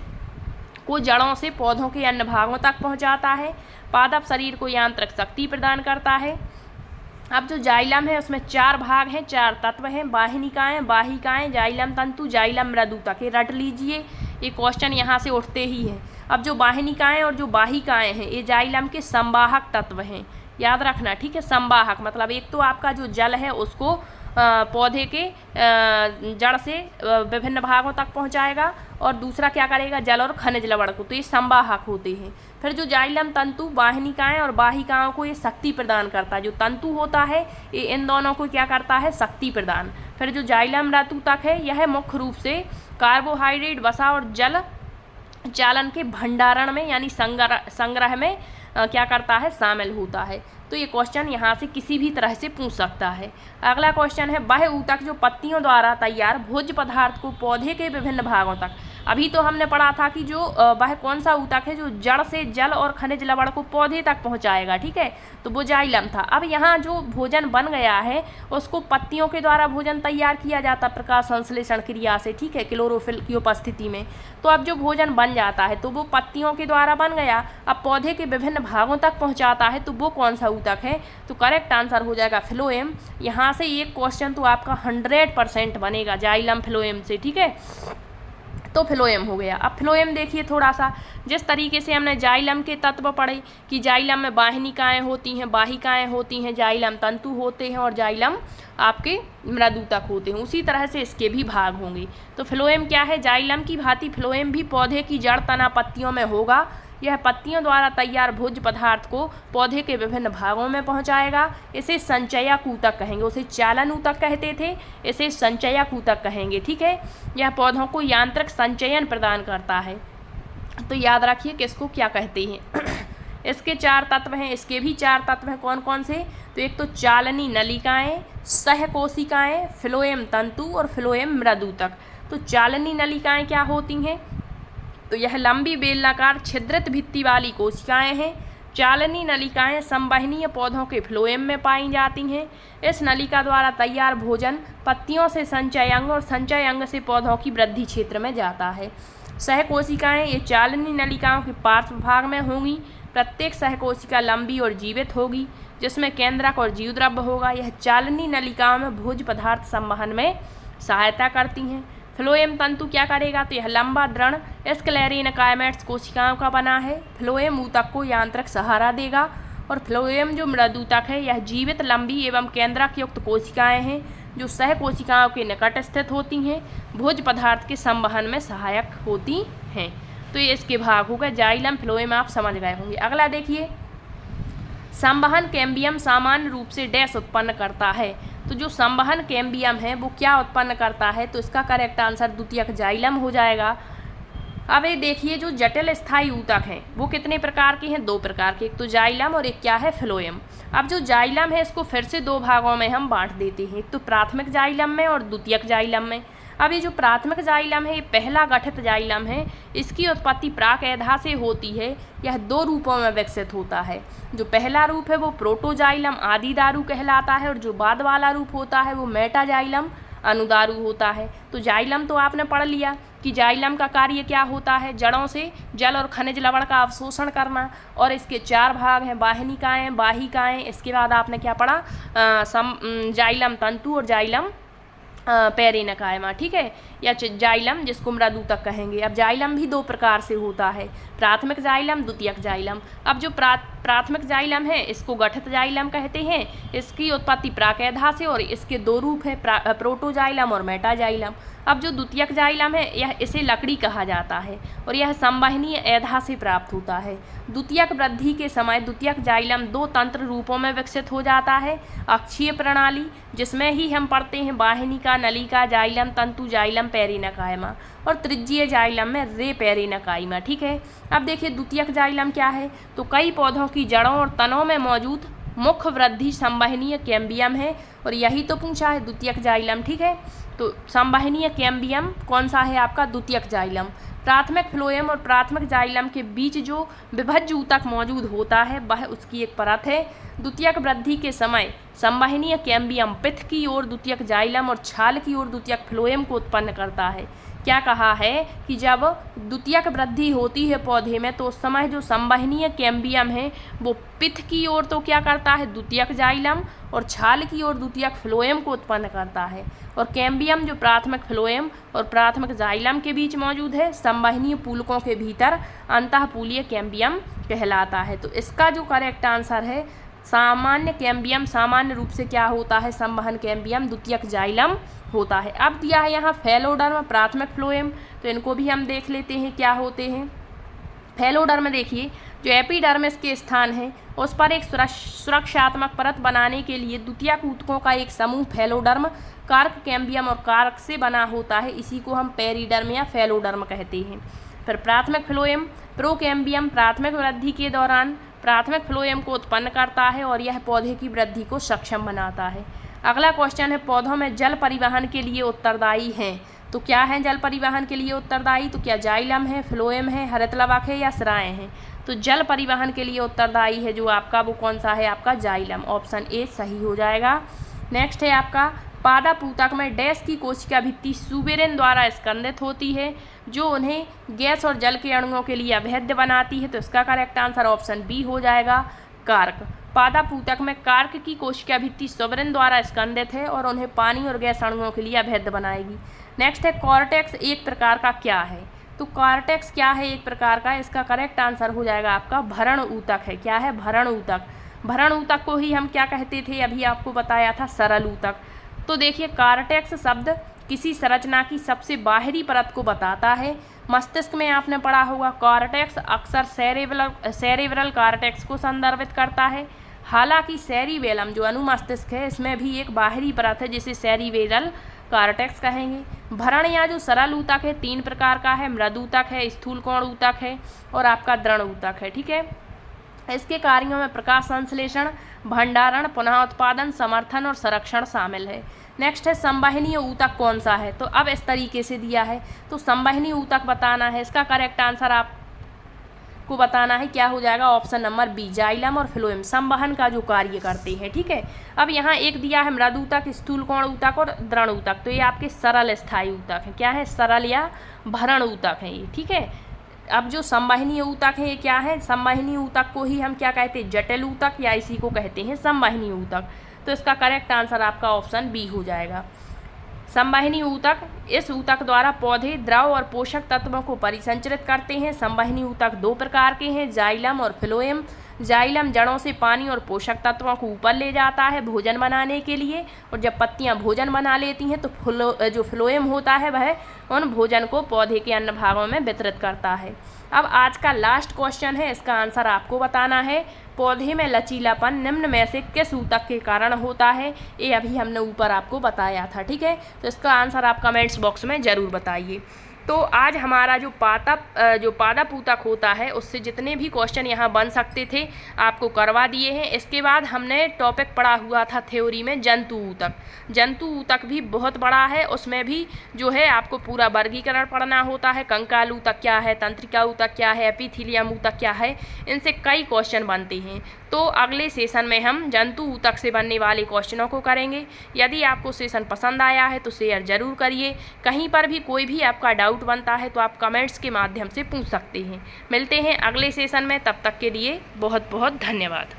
को जड़ों से पौधों के अन्य भागों तक पहुंचाता है। पादप शरीर को यांत्रिक शक्ति प्रदान करता है। अब जो जाइलम है उसमें 4 भाग हैं, 4 तत्व हैं, वाहिनिकाएँ, बाहिकाएँ, जाइलम तंतु, जाइलम मृदूतक। ये रट लीजिए, ये क्वेश्चन यहाँ से उठते ही हैं। अब जो वाहिनिकाएँ और जो बाहिकाएँ हैं ये जाइलम के संवाहक तत्व हैं, याद रखना। ठीक है, संवाहक मतलब एक तो आपका जो जल है उसको पौधे के जड़ से विभिन्न भागों तक पहुंचाएगा, और दूसरा क्या करेगा, जल और खनिज लवण को, तो ये संवाहक होते हैं। फिर जो जाइलम तंतु वाहिनिकाएं और वाहिकाओं को ये शक्ति प्रदान करता है। जो तंतु होता है ये इन दोनों को क्या करता है, शक्ति प्रदान। फिर जो जाइलम मृदुतक है यह मुख्य रूप से कार्बोहाइड्रेट, वसा और जल चालन के भंडारण में यानी संग्रह में क्या करता है, शामिल होता है। तो ये क्वेश्चन यहाँ से किसी भी तरह से पूछ सकता है। अगला क्वेश्चन है, वह ऊतक जो पत्तियों द्वारा तैयार भोज्य पदार्थ को पौधे के विभिन्न भागों तक, अभी तो हमने पढ़ा था कि जो वह कौन सा ऊतक है जो जड़ से जल और खनिज लवण को पौधे तक पहुँचाएगा, ठीक है, तो वो जाइलम था। अब यहाँ जो भोजन बन गया है उसको पत्तियों के द्वारा भोजन तैयार किया जाता प्रकाश संश्लेषण क्रिया से, ठीक है, क्लोरोफिल की उपस्थिति में। तो अब जो भोजन बन जाता है तो वो पत्तियों के द्वारा बन गया, अब पौधे के विभिन्न भागों तक पहुँचाता है, तो वो कौन सा ऊतक है, तो करेक्ट आंसर हो जाएगा फ्लोएम। यहाँ से एक क्वेश्चन तो आपका 100% बनेगा जाइलम फ्लोएम से, ठीक है, तो फ्लोएम हो गया। अब फ्लोएम देखिए थोड़ा सा, जिस तरीके से हमने जाइलम के तत्व पढ़े कि जाइलम में वाहिनिकाएं होती हैं, वाहिकाएं होती हैं, जाइलम तंतु होते हैं और जाइलम आपके मृदुतक होते हैं, उसी तरह से इसके भी भाग होंगे। तो फ्लोएम क्या है, जाइलम की भांति फ्लोएम भी पौधे की जड़, तना, पत्तियों में होगा। यह पत्तियों द्वारा तैयार भोज्य पदार्थ को पौधे के विभिन्न भागों में पहुंचाएगा। इसे संचयक ऊतक कहेंगे, उसे चालन ऊतक कहते थे, इसे संचयक ऊतक कहेंगे, ठीक है। यह पौधों को यांत्रिक संचयन प्रदान करता है। तो याद रखिए किसको क्या कहते हैं। इसके 4 तत्व हैं, इसके भी 4 तत्व हैं, कौन कौन से, तो एक तो चालनी नलिकाएं, सहकोशिकाएं, फ्लोएम तंतु और फ्लोएम मृदुतक। तो चालनी नलिकाएं क्या होती हैं, तो यह लंबी बेलनाकार छिद्रित भित्ति वाली कोशिकाएं हैं। चालनी नलिकाएं संवहनीय पौधों के फ्लोएम में पाई जाती हैं। इस नलिका द्वारा तैयार भोजन पत्तियों से संचय अंग और संचय अंग से पौधों की वृद्धि क्षेत्र में जाता है। सहकोशिकाएं ये चालनी नलिकाओं के पार्श्व भाग में होंगी। प्रत्येक सहकोशिका लंबी और जीवित होगी, जिसमें केंद्रक और जीवद्रव्य होगा। यह चालनी नलिकाओं में भोज्य पदार्थ संवहन में सहायता करती हैं। फ्लोएम तंतु क्या करेगा, तो यह लंबा दृढ़ स्क्लेरेनकाइमेट्स कोशिकाओं का बना है। फ्लोएम ऊतक को यांत्रिक सहारा देगा। और फ्लोएम जो मृदुतक है यह जीवित, लंबी एवं केंद्रक युक्त कोशिकाएं हैं जो सह कोशिकाओं के निकट स्थित होती हैं, भोज्य पदार्थ के संवहन में सहायक होती हैं। तो ये इसके भाग हो गए। जाइलम फ्लोएम आप समझ गए होंगे। अगला देखिए, संवहन कैम्बियम सामान्य रूप से डैश उत्पन्न करता है। तो जो संवहन कैम्बियम है वो क्या उत्पन्न करता है, तो इसका करेक्ट आंसर द्वितीयक जाइलम हो जाएगा। अब ये देखिए, जो जटिल स्थायी ऊतक हैं वो कितने प्रकार के हैं, 2 प्रकार के, एक तो जाइलम और एक क्या है, फ्लोएम। अब जो जाइलम है इसको फिर से 2 भागों में हम बांट देते हैं, एक तो प्राथमिक जाइलम में और द्वितीयक जाइलम में। अब ये जो प्राथमिक जाइलम है ये पहला गठित जाइलम है। इसकी उत्पत्ति प्राकएधा से होती है। यह 2 रूपों में विकसित होता है। जो पहला रूप है वो प्रोटोजाइलम आदिदारू कहलाता है और जो बाद वाला रूप होता है वो मेटाजाइलम अनुदारू होता है। तो जाइलम तो आपने पढ़ लिया कि जाइलम का कार्य क्या होता है, जड़ों से जल और खनिज लवण का अवशोषण करना। और इसके 4 भाग हैं, वाहिनिकाएं, वाहिकाएं। इसके बाद आपने क्या पढ़ा, जाइलम तंतु और जाइलम पेरिनकाइमा, ठीक है, या जाइलम जिसको मृदुतक कहेंगे। अब जाइलम भी 2 प्रकार से होता है, प्राथमिक जाइलम, द्वितीयक जाइलम। अब जो प्राथमिक जाइलम है इसको गठित जाइलम कहते हैं। इसकी उत्पत्ति प्राकएधा से और इसके 2 रूप है, प्रोटोजाइलम और मेटाजाइलम। अब जो द्वितीयक जाइलम है यह इसे लकड़ी कहा जाता है और यह संवहनीय एधा से प्राप्त होता है। द्वितीयक वृद्धि के समय द्वितीयक जाइलम 2 तंत्र रूपों में विकसित हो जाता है। अक्षीय प्रणाली, जिसमें ही हम पढ़ते हैं वाहिनिका, नलिका, जाइलम तंतु, जाइलम पेरिनकाइमा, और त्रिज्यीय जाइलम में रे पेरिनकाइमा, ठीक है। अब देखिए द्वितीयक जाइलम क्या है, तो कई पौधों की जड़ों और तनों में मौजूद मुख्य वृद्धि संवहनीय कैम्बियम है और यही तो पूछा है द्वितीयक जाइलम, ठीक है। तो संवहनीय कैम्बियम कौन सा है आपका, द्वितीयक जाइलम। प्राथमिक फ्लोएम और प्राथमिक जाइलम के बीच जो विभज्य ऊतक मौजूद होता है वह उसकी एक परत है। द्वितीयक वृद्धि के समय संवहनीय कैम्बियम पित्त की ओर द्वितीयक जाइलम और छाल की ओर द्वितीयक फ्लोएम को उत्पन्न करता है। क्या कहा है कि जब द्वितीयक वृद्धि होती है पौधे में तो उस समय जो संवहनीय कैम्बियम है वो पित्त की ओर तो क्या करता है, द्वितीयक जाइलम, और छाल की ओर द्वितीयक फ्लोएम को उत्पन्न करता है। और कैम्बियम जो प्राथमिक फ्लोएम और प्राथमिक जाइलम के बीच मौजूद है, संवहनीय पूलकों के भीतर अंतःपूलीय कैम्बियम कहलाता है। तो इसका जो करेक्ट आंसर है सामान्य कैम्बियम सामान्य रूप से क्या होता है, संवहन कैम्बियम द्वितीयक जाइलम होता है। अब दिया है यहाँ फैलोडर्म प्राथमिक फ्लोएम, तो इनको भी हम देख लेते हैं क्या होते हैं। फैलोडर्म देखिए, जो एपिडर्मिस के स्थान है उस पर एक सुरक्षात्मक परत बनाने के लिए द्वितीयक ऊतकों का एक समूह फैलोडर्म कार्क कैम्बियम और कार्क से बना होता है, इसी को हम पेरिडर्म या फैलोडर्म कहते हैं। फिर प्राथमिक फ्लोएम प्रोकैम्बियम प्राथमिक वृद्धि के दौरान प्राथमिक फ्लोएम को उत्पन्न करता है और यह पौधे की वृद्धि को सक्षम बनाता है। अगला क्वेश्चन है, पौधों में जल परिवहन के लिए उत्तरदायी हैं, तो क्या है जल परिवहन के लिए उत्तरदायी, तो क्या जाइलम है, फ्लोएम है, हरितलवक है या सिराएं हैं। तो जल परिवहन के लिए उत्तरदायी है जो आपका वो कौन सा है, आपका जाइलम, ऑप्शन ए सही हो जाएगा। नेक्स्ट है आपका पादप ऊतक में डैश की कोशिका भित्ति सुबेरिन द्वारा स्कंदित होती है जो उन्हें गैस और जल के अणुओं के लिए अभेद्य बनाती है, तो इसका करेक्ट आंसर ऑप्शन बी हो जाएगा, कार्क। पादप ऊतक में कार्क की कोशिका भित्ति सुबेरिन द्वारा स्कंदित है और उन्हें पानी और गैस अणुओं के लिए अभेद्य बनाएगी। नेक्स्ट है कॉर्टेक्स एक प्रकार का क्या है, तो कॉर्टेक्स क्या है एक प्रकार का, इसका करेक्ट आंसर हो जाएगा आपका भरण ऊतक है। क्या है, भरण ऊतक। भरण ऊतक को ही हम क्या कहते थे, अभी आपको बताया था सरल ऊतक। तो देखिए कॉर्टेक्स शब्द किसी संरचना की सबसे बाहरी परत को बताता है। मस्तिष्क में आपने पढ़ा होगा कॉर्टेक्स अक्सर सेरेब्रल कॉर्टेक्स को संदर्भित करता है। हालांकि सेरिबेलम जो अनुमस्तिष्क है इसमें भी एक बाहरी परत है जिसे सेरिबेरल कॉर्टेक्स कहेंगे। भरण या जो सरल ऊतक है 3 प्रकार का है, मृदु ऊतक है, स्थूल कोण ऊतक है और आपका दृढ़ ऊतक है। ठीक है, इसके कार्यों में प्रकाश संश्लेषण, भंडारण, पुनः उत्पादन, समर्थन और संरक्षण शामिल है। नेक्स्ट है संवहनीय ऊतक कौन सा है, तो अब इस तरीके से दिया है तो संवहनीय ऊतक बताना है, इसका करेक्ट आंसर आपको बताना है क्या हो जाएगा, ऑप्शन नंबर बी, जाइलम और फ्लोएम संवहन का जो कार्य करते हैं। ठीक है, अब यहाँ एक दिया है मृदु ऊतक, स्थूल कोण ऊतक और दृढ़ ऊतक, तो ये आपके सरल स्थायी ऊतक है। क्या है, सरल या भरण ऊतक है ये। ठीक है, अब जो संवहनीय ऊतक है ये क्या है, संवहनीय ऊतक को ही हम क्या कहते हैं, जटिल ऊतक या इसी को कहते हैं संवहनीय ऊतक, तो इसका करेक्ट आंसर आपका ऑप्शन बी हो जाएगा। संवहनीय ऊतक, इस ऊतक द्वारा पौधे द्रव और पोषक तत्वों को परिसंचरित करते हैं। संवहनीय ऊतक 2 प्रकार के हैं, जाइलम और फ्लोएम। जाइलम जड़ों से पानी और पोषक तत्वों को ऊपर ले जाता है भोजन बनाने के लिए, और जब पत्तियां भोजन बना लेती हैं तो जो फ्लोएम होता है वह उन भोजन को पौधे के अन्य भागों में वितरित करता है। अब आज का लास्ट क्वेश्चन है, इसका आंसर आपको बताना है। पौधे में लचीलापन निम्न में से किस ऊतक के कारण होता है, ये अभी हमने ऊपर आपको बताया था। ठीक है, तो इसका आंसर आप कमेंट्स बॉक्स में ज़रूर बताइए। तो आज हमारा जो पादप ऊतक होता है उससे जितने भी क्वेश्चन यहाँ बन सकते थे आपको करवा दिए हैं। इसके बाद हमने टॉपिक पढ़ा हुआ था थ्योरी में जंतु ऊतक। जंतु ऊतक भी बहुत बड़ा है, उसमें भी जो है आपको पूरा वर्गीकरण पढ़ना होता है, कंकाल ऊतक क्या है, तंत्रिका ऊतक क्या है, एपिथीलियम ऊतक क्या है, इनसे कई क्वेश्चन बनते हैं। तो अगले सेशन में हम जंतु ऊतक से बनने वाले क्वेश्चनों को करेंगे। यदि आपको सेशन पसंद आया है तो शेयर ज़रूर करिए। कहीं पर भी कोई भी आपका डाउट बनता है तो आप कमेंट्स के माध्यम से पूछ सकते हैं। मिलते हैं अगले सेशन में, तब तक के लिए बहुत बहुत धन्यवाद।